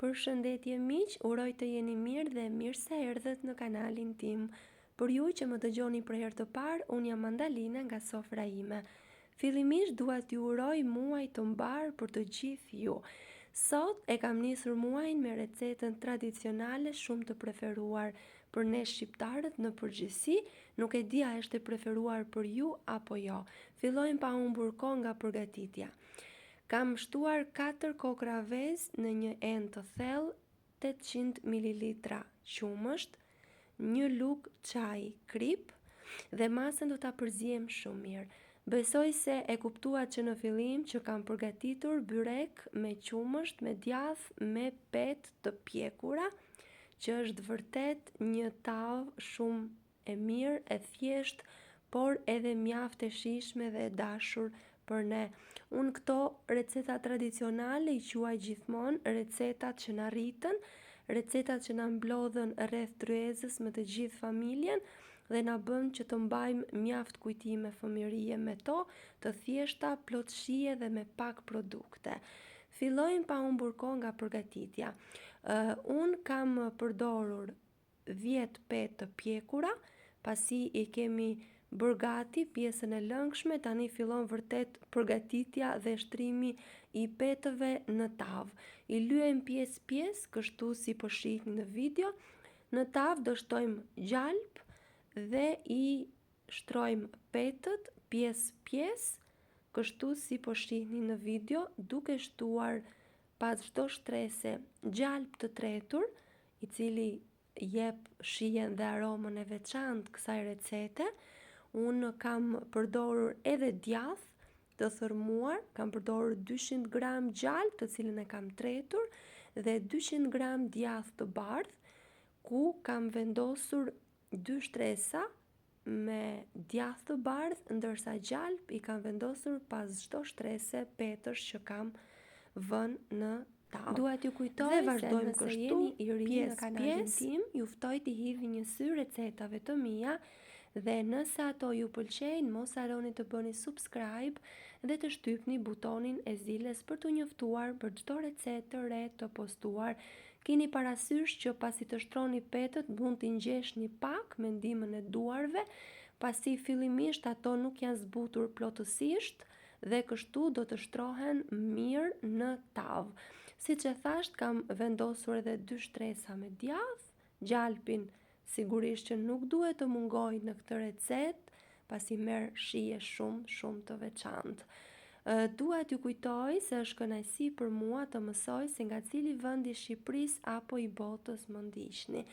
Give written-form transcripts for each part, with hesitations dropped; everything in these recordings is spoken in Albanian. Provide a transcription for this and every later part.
Përshëndetje miq, uroj të jeni mirë dhe mirë se erdhët në kanalin tim. Për ju që më dëgjoni për herë të parë, unë jam Mandalina nga sofra ime. Fillimisht dua t'ju uroj muaj të mbar për të gjithë ju. Sot e kam nisur muajin me recetën tradicionale shumë të preferuar për ne shqiptarët në përgjithësi, nuk e di a është e preferuar për ju apo jo. Fillojmë pa humbur kohë nga përgatitja. Kam shtuar 4 kokra vezë në një enë të thellë, 800 ml qumësht, 1 lugë çaji krip dhe masën do ta përzijem shumë mirë. Besoj se e kuptuat që në fillim që kam përgatitur byrek me qumësht, me djath, me petë të pjekura, që është vërtet një tavë shumë e mirë, e thjeshtë, por edhe mjaft e shijshme dhe e dashur për ne. Unë këto receta tradicionale i quaj gjithmonë recetat që na rritën, recetat që na mblodhen rreth tryezës me të gjithë familjen dhe na bën që të mbajmë mjaft kujtime fëmijërie me to, të thjeshta, plot shije dhe me pak produkte. Fillojmë pa humbur kohë nga përgatitja. Unë kam përdorur 10 petë të pjekura, pasi i kemi bërë gati pjesën e lëngshme, tani fillon vërtet përgatitja dhe shtrimi i petëve në tavë. I lyejm pjesë, kështu si po shihni në video. Në tavë do shtojmë gjalp dhe i shtrojmë petët pjesë, kështu si po shihni në video, duke shtuar pas çdo shtrese gjalp të tretur, i cili jep shijen dhe aromën e veçantë kësaj recete. Unë kam përdorur edhe djath të thërmuar, kam përdorur 200 gram gjalp të cilën e kam tretur dhe 200 gram djath të bardh, ku kam vendosur 2 shtresa me djath të bardh, ndërsa gjalp i kam vendosur pas çdo shtrese petësh që kam vënë në tavë. Dua t'ju kujtoj se nëse jeni i ri në kanalin tim, ju ftoj t'i hidhni një sy recetave të mia dhe nëse ato ju pëlqejnë, mos harroni të bëni subscribe dhe të shtypni butonin e zilës për t'u njoftuar për çdo recetë të re të postuar. Keni parasysh që pasi të shtroni petët mund t'i ngjeshni pak me ndihmën e duarve, pasi fillimisht ato nuk janë zbutur plotësisht dhe kështu do të shtrohen mirë në tavë. Siç e thash, kam vendosur edhe 2 shtresa me djath, gjalpin sigurisht që nuk duhet të mungoj në këtë recetë, pasi merr shije shumë të veçantë. Dua t'ju kujtoj se është kënaqësi për mua të mësoj se nga cili vend i Shqipërisë apo i botës më ndiqni.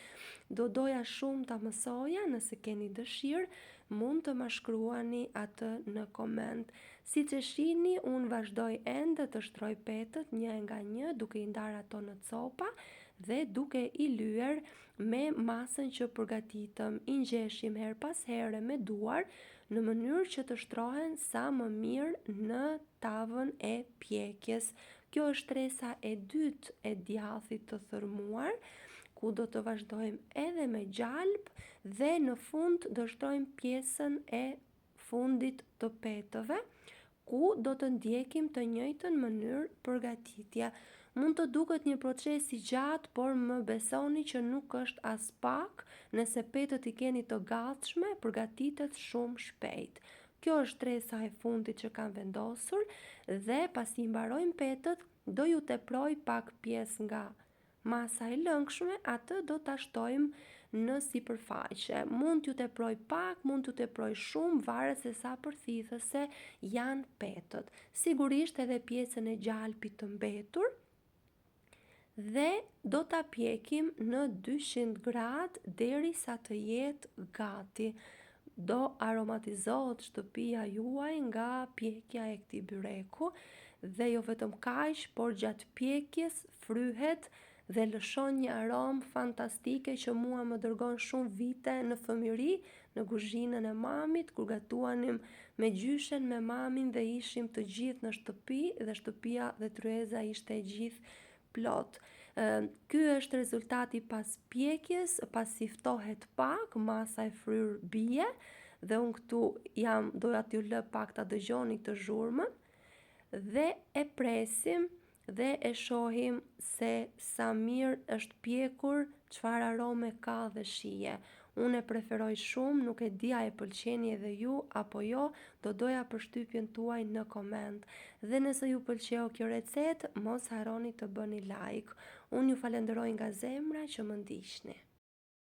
Do doja shumë ta mësoja, nëse keni dëshirë, mund të ma shkruani atë në koment. Siç e shihni, unë vazhdoj ende të shtroj petët një nga një, duke i ndarë ato në copa dhe duke i lyer me masën që përgatitëm. I ngjeshim her pas here me duar në mënyrë që të shtrohen sa më mirë në tavën e pjekjes. Kjo është shtresa e dytë e djathit të thërmuar, ku do të vazhdojmë edhe me gjalp dhe në fund do shtrojmë pjesën e fundit të petëve, ku do të ndjekim të njëjtën mënyrë përgatitje. Mund të duket një proces i gjatë, por më besoni që nuk është as pak, nëse petët i keni të gatshme, përgatitet shumë shpejt. Kjo është shtresa e fundit që kam vendosur dhe pasi mbarojmë petët, do ju teproj pak pjesë nga masa e lëngshme, atë do ta shtojmë në sipërfaqe. Mund t'ju teproj pak, mund t'ju teproj shumë, varet se sa përthithëse janë petët. Sigurisht edhe pjesën e gjalpit të mbetur dhe do ta pjekim në 200 gradë derisa të jetë gati. Do aromatizohet shtëpia juaj nga pjekja e këtij byreku dhe jo vetëm kaq, por gjatë pjekjes fryhet dhe lëshon një aromë fantastike që mua më dërgon shumë vite në fëmijëri, në kuzhinën e mamit, kur gatuanim me gjyshen me mamin dhe ishim të gjithë në shtëpi dhe shtëpia dhe tryeza ishte e gjithë plot. Ky është rezultati pas pjekjes, pasi ftohet pak, masa e fryrë bie dhe unë këtu doja t'ju lë pak ta dëgjoni të zhurmën dhe e presim dhe e shohim se sa mirë është pjekur, çfarë arome ka dhe shije. Unë e preferoj shumë, nuk e di a e pëlqeni edhe ju apo jo, do doja përshtypjen tuaj në koment. Dhe nëse ju pëlqeu kjo recetë, mos harroni të bëni like. Unë ju falenderoj nga zemra që më ndiqni.